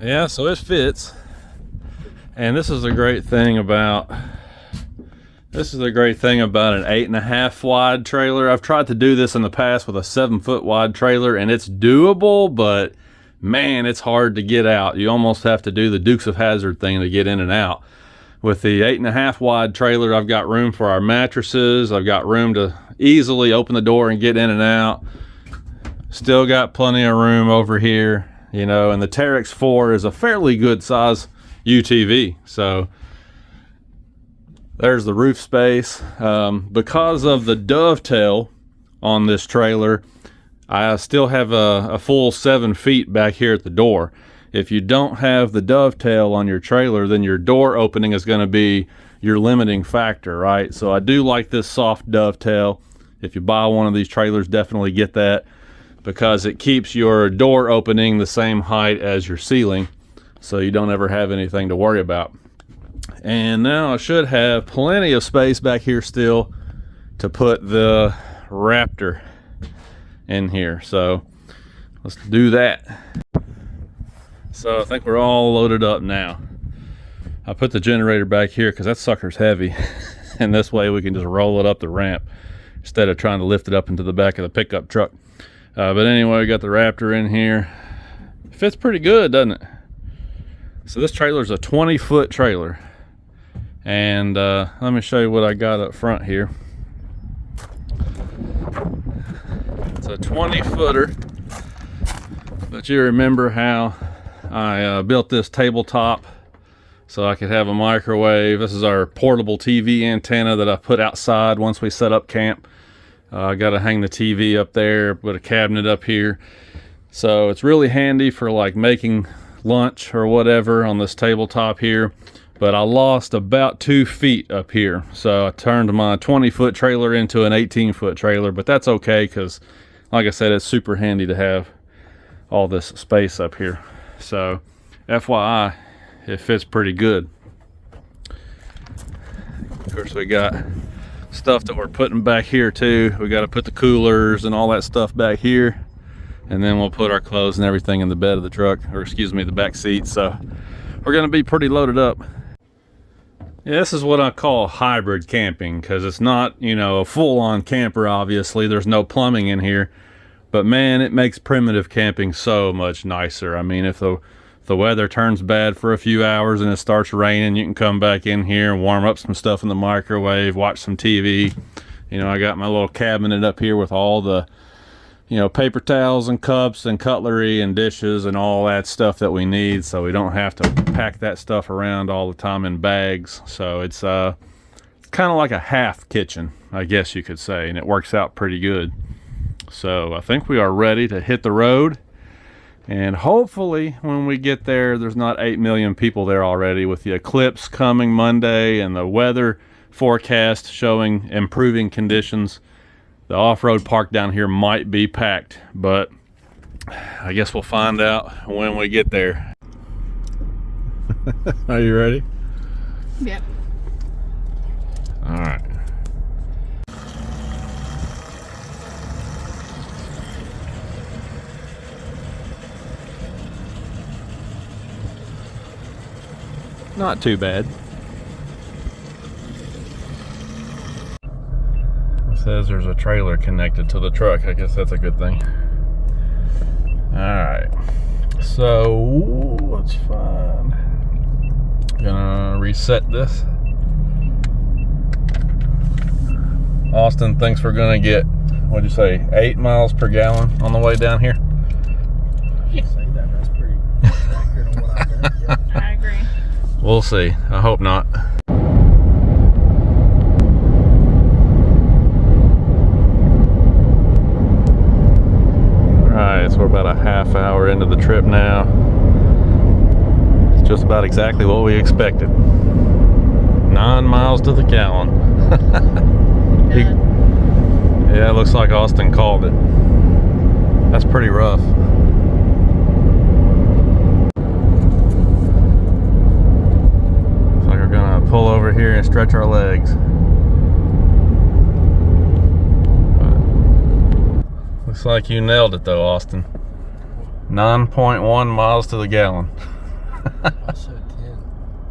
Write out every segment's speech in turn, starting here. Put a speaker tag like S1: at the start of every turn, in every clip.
S1: Yeah, so it fits. And this is a great thing about an 8.5 wide trailer. I've tried to do this in the past with a 7-foot wide trailer, and it's doable, but man, it's hard to get out. You almost have to do the Dukes of Hazzard thing to get in and out. With the 8.5 wide trailer, I've got room for our mattresses. I've got room to easily open the door and get in and out. Still got plenty of room over here, you know, and the Teryx 4 is a fairly good size UTV. So there's the roof space. Because of the dovetail on this trailer, I still have a full 7 feet back here at the door. If you don't have the dovetail on your trailer, then your door opening is going to be your limiting factor, right? So I do like this soft dovetail. If you buy one of these trailers, definitely get that, because it keeps your door opening the same height as your ceiling, so you don't ever have anything to worry about. And now I should have plenty of space back here still to put the Raptor in here. So let's do that. So I think we're all loaded up now. I put the generator back here because that sucker's heavy. And this way we can just roll it up the ramp instead of trying to lift it up into the back of the pickup truck. But anyway, we got the Raptor in here. It fits pretty good, doesn't it? So this trailer is a 20-foot trailer. And let me show you what I got up front here. It's a 20-footer. But you remember how I built this tabletop so I could have a microwave. This is our portable TV antenna that I put outside once we set up camp. I got to hang the TV up there, put a cabinet up here. So it's really handy for like making lunch or whatever on this tabletop here. But I lost about 2 feet up here. So I turned my 20-foot trailer into an 18-foot trailer, but that's okay because, like I said, it's super handy to have all this space up here. So FYI, it fits pretty good. Of course, we got stuff that we're putting back here too. We got to put the coolers and all that stuff back here, and then we'll put our clothes and everything in the bed of the truck, or excuse me, the back seat. So we're going to be pretty loaded up. Yeah, this is what I call hybrid camping, because it's not, you know, a full-on camper. Obviously there's no plumbing in here, but man, it makes primitive camping so much nicer. I mean, if the weather turns bad for a few hours and it starts raining, you can come back in here and warm up some stuff in the microwave, watch some TV. You know, I got my little cabinet up here with all the, you know, paper towels and cups and cutlery and dishes and all that stuff that we need, so we don't have to pack that stuff around all the time in bags. So it's kind of like a half kitchen, I guess you could say, and it works out pretty good. So I think we are ready to hit the road. And hopefully when we get there, there's not 8 million people there already. With the eclipse coming Monday and the weather forecast showing improving conditions, the off-road park down here might be packed, but I guess we'll find out when we get there. Are you ready?
S2: Yep.
S1: All right. Not too bad. It says there's a trailer connected to the truck. I guess that's a good thing. Alright. So let's find. Gonna reset this. Austin thinks we're gonna get, what'd you say, 8 miles per gallon on the way down here?
S2: Yeah.
S3: Say that, that's pretty accurate on what I heard. Yeah.
S2: I agree.
S1: We'll see. I hope not. Alright, so we're about a half hour into the trip now. It's just about exactly what we expected. 9 miles to the gallon. Yeah, it looks like Austin called it. That's pretty rough. Pull over here and stretch our legs. Looks like you nailed it though, Austin. 9.1 miles to the gallon.
S3: I said 10.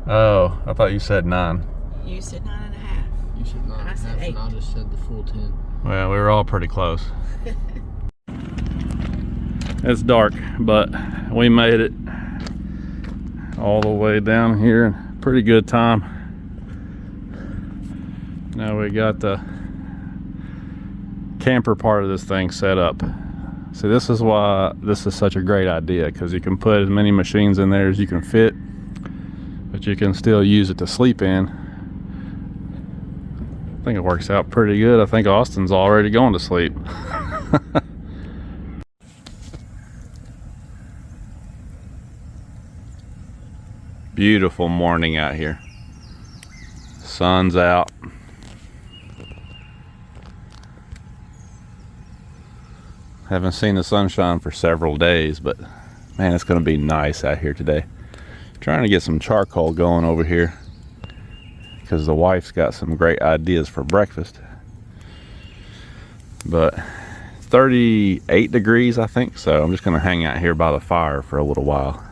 S1: Oh, I thought you said 9.
S2: You said 9.5.
S3: You said 9.5,
S2: I said
S3: and I just said the full 10.
S1: Well, we were all pretty close. It's dark, but we made it all the way down here. Pretty good time. Now we got the camper part of this thing set up. See, this is why this is such a great idea, because you can put as many machines in there as you can fit, but you can still use it to sleep in. I think it works out pretty good. I think Austin's already going to sleep. Beautiful morning out here. Sun's out. Haven't seen the sunshine for several days, but man, it's going to be nice out here today. Trying to get some charcoal going over here because the wife's got some great ideas for breakfast. But 38 degrees, I think, so I'm just going to hang out here by the fire for a little while.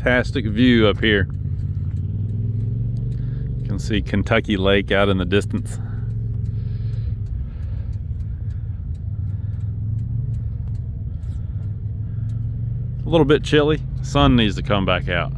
S1: fantastic view up here. You can see Kentucky Lake out in the distance. A little bit chilly. Sun needs to come back out.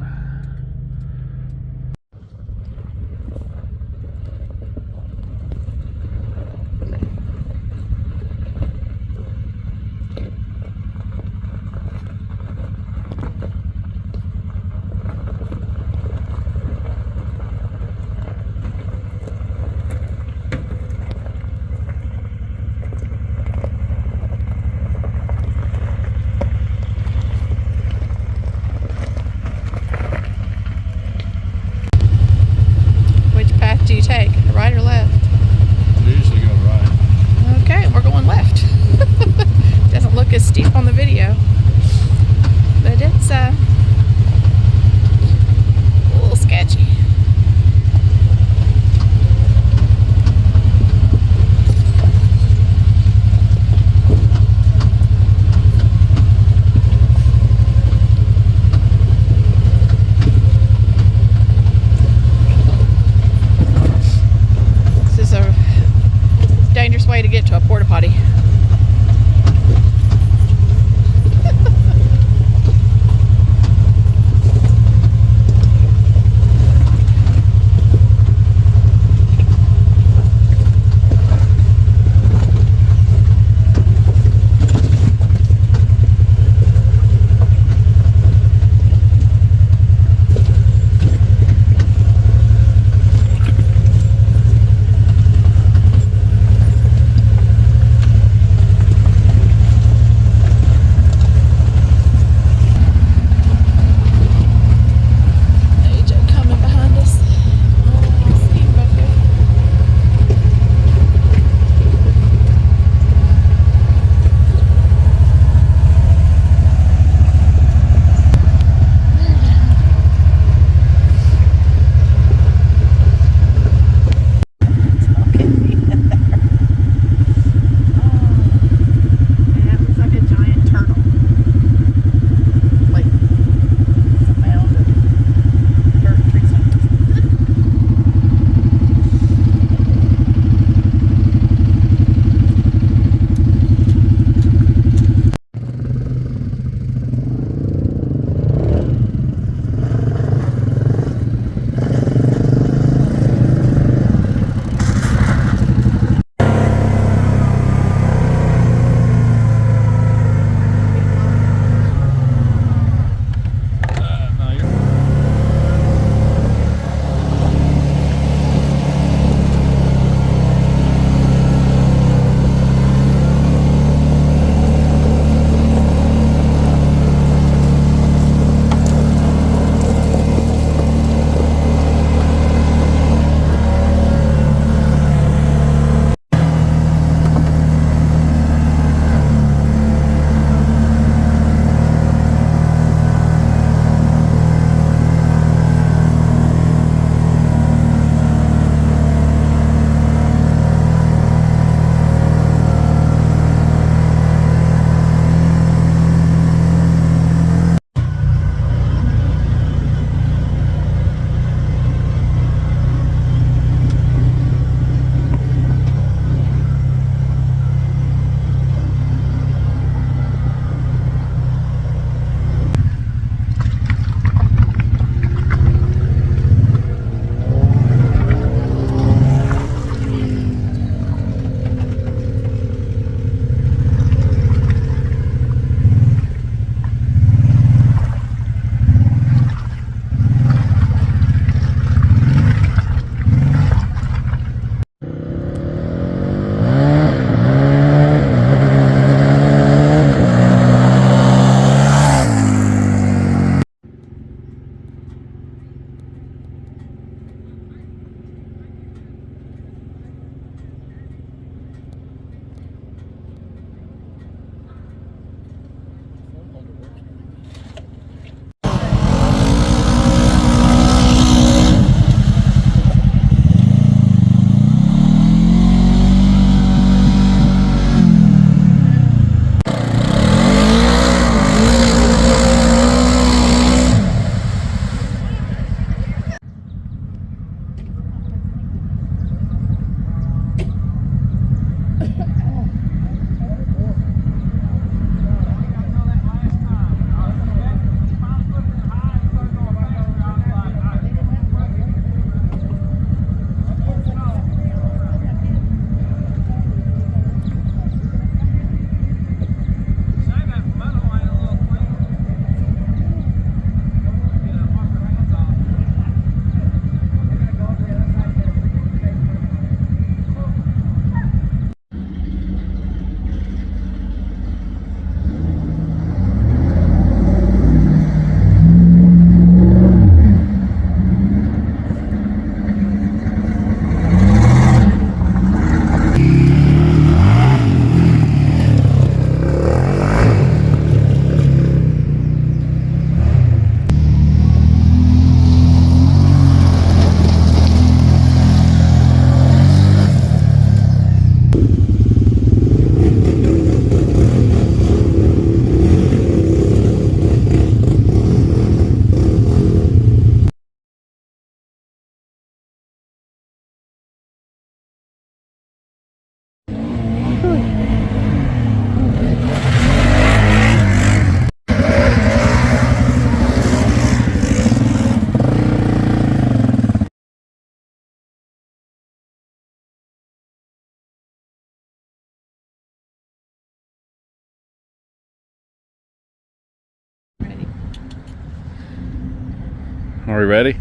S1: Are we ready?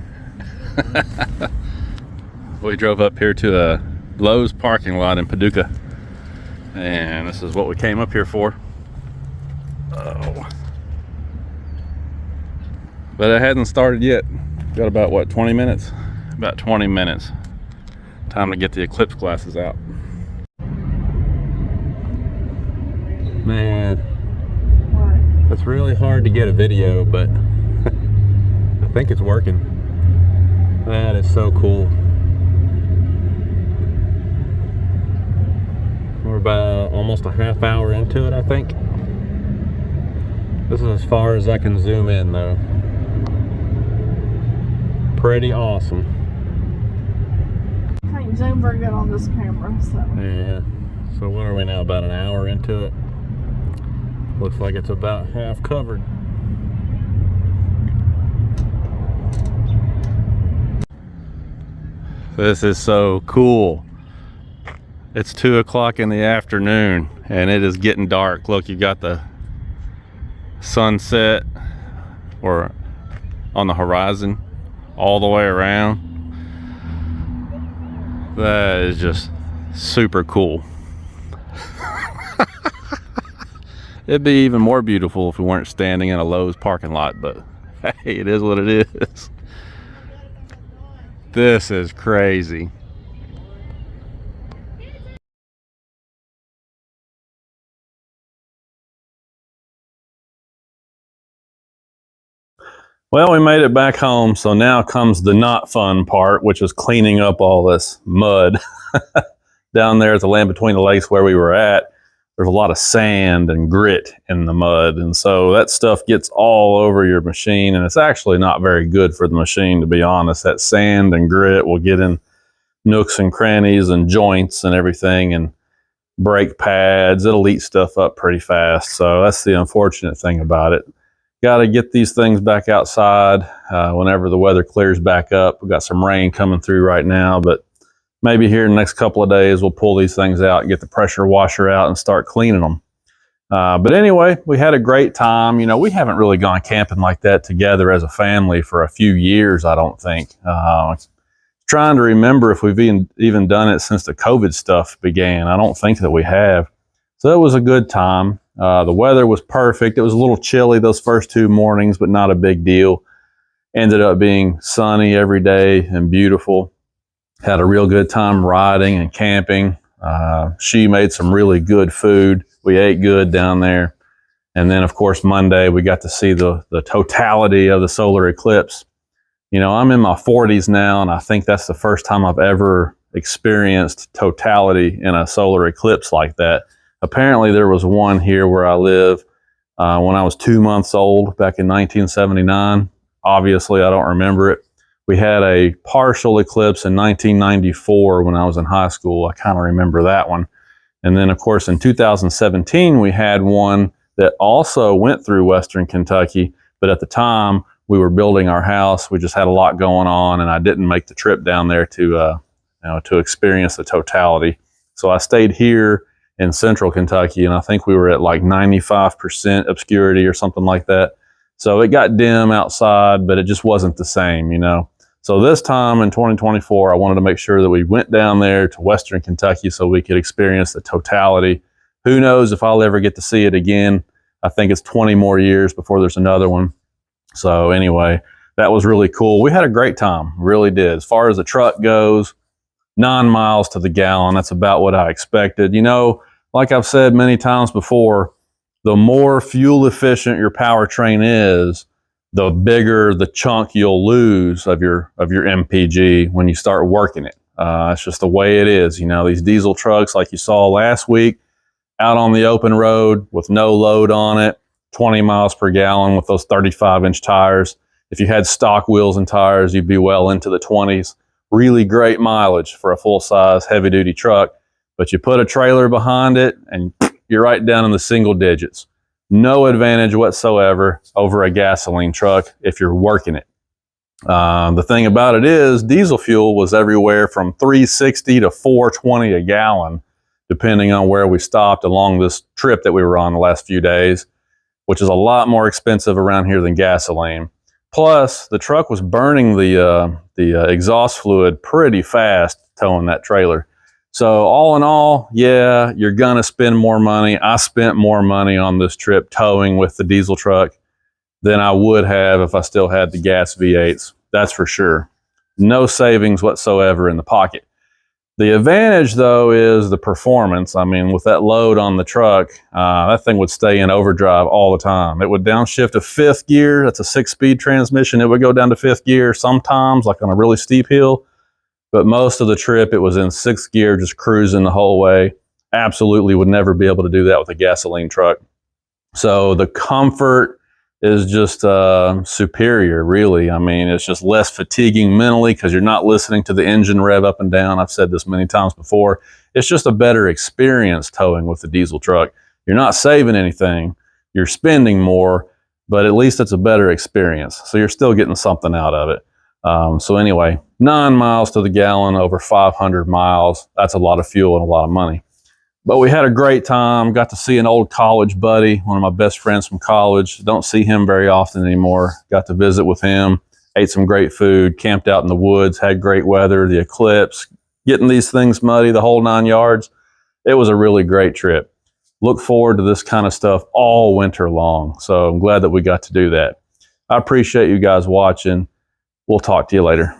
S1: We drove up here to a Lowe's parking lot in Paducah, and this is what we came up here for. Oh. But it hasn't started yet. Got about, what, 20 minutes? About 20 minutes. Time to get the Eclipse glasses out. Man, it's really hard to get a video, but I think it's working. That is so cool. We're about almost a half hour into it, I think. This is as far as I can zoom in, though. Pretty awesome.
S2: Can't zoom very good on this camera, so.
S1: Yeah. So what are we now? About an hour into it. Looks like it's about half covered. This is so cool. It's 2 o'clock in the afternoon and it is getting dark. Look, you've got the sunset or on the horizon all the way around. That is just super cool. It'd be even more beautiful if we weren't standing in a Lowe's parking lot, but hey, it is what it is. This is crazy. Well, we made it back home, so now comes the not fun part, which is cleaning up all this mud. Down there at the Land Between the Lakes where we were at, there's a lot of sand and grit in the mud, and so that stuff gets all over your machine, and it's actually not very good for the machine, to be honest. That sand and grit will get in nooks and crannies and joints and everything, and brake pads. It'll eat stuff up pretty fast, so that's the unfortunate thing about it. Got to get these things back outside whenever the weather clears back up. We've got some rain coming through right now, but maybe here in the next couple of days we'll pull these things out and get the pressure washer out and start cleaning them. But anyway, we had a great time. You know, we haven't really gone camping like that together as a family for a few years, I don't think. Trying to remember if we've even done it since the COVID stuff began. I don't think that we have. So it was a good time. The weather was perfect. It was a little chilly those first 2 mornings, but not a big deal. Ended up being sunny every day and beautiful. Had a real good time riding and camping. She made some really good food. We ate good down there. And then, of course, Monday, we got to see the totality of the solar eclipse. You know, I'm in my 40s now, and I think that's the first time I've ever experienced totality in a solar eclipse like that. Apparently, there was one here where I live when I was 2 months old back in 1979. Obviously, I don't remember it. We had a partial eclipse in 1994 when I was in high school. I kind of remember that one. And then, of course, in 2017, we had one that also went through Western Kentucky. But at the time, we were building our house. We just had a lot going on, and I didn't make the trip down there to experience the totality. So I stayed here in central Kentucky, and I think we were at like 95% obscurity or something like that. So it got dim outside, but it just wasn't the same, you know. So this time in 2024, I wanted to make sure that we went down there to Western Kentucky so we could experience the totality. Who knows if I'll ever get to see it again. I think it's 20 more years before there's another one. So anyway, that was really cool. We had a great time, really did. As far as the truck goes, 9 miles to the gallon. That's about what I expected. You know, like I've said many times before, the more fuel efficient your powertrain is, the bigger the chunk you'll lose of your MPG when you start working it. It's just the way it is. You know, these diesel trucks like you saw last week out on the open road with no load on it, 20 miles per gallon with those 35-inch tires. If you had stock wheels and tires, you'd be well into the 20s. Really great mileage for a full-size, heavy-duty truck. But you put a trailer behind it, and you're right down in the single digits. No advantage whatsoever over a gasoline truck if you're working it. The thing about it is, diesel fuel was everywhere from $3.60 to $4.20 a gallon, depending on where we stopped along this trip that we were on the last few days, which is a lot more expensive around here than gasoline. Plus, the truck was burning the exhaust fluid pretty fast towing that trailer. So all in all, yeah, you're gonna spend more money. I spent more money on this trip towing with the diesel truck than I would have if I still had the gas V8s. That's for sure. No savings whatsoever in the pocket. The advantage, though, is the performance. I mean, with that load on the truck, that thing would stay in overdrive all the time. It would downshift to 5th gear. That's a 6-speed transmission. It would go down to 5th gear sometimes, like on a really steep hill. But most of the trip, it was in 6th gear, just cruising the whole way. Absolutely would never be able to do that with a gasoline truck. So the comfort is just superior, really. I mean, it's just less fatiguing mentally because you're not listening to the engine rev up and down. I've said this many times before. It's just a better experience towing with the diesel truck. You're not saving anything. You're spending more, but at least it's a better experience. So you're still getting something out of it. So anyway, 9 miles to the gallon over 500 miles. That's a lot of fuel and a lot of money. But we had a great time. Got to see an old college buddy, one of my best friends from college. Don't see him very often anymore. Got to visit with him, ate some great food, camped out in the woods, had great weather, the Eclipse, getting these things muddy, the whole 9 yards. It was a really great trip. Look forward to this kind of stuff all winter long. So I'm glad that we got to do that. I appreciate you guys watching. We'll talk to you later.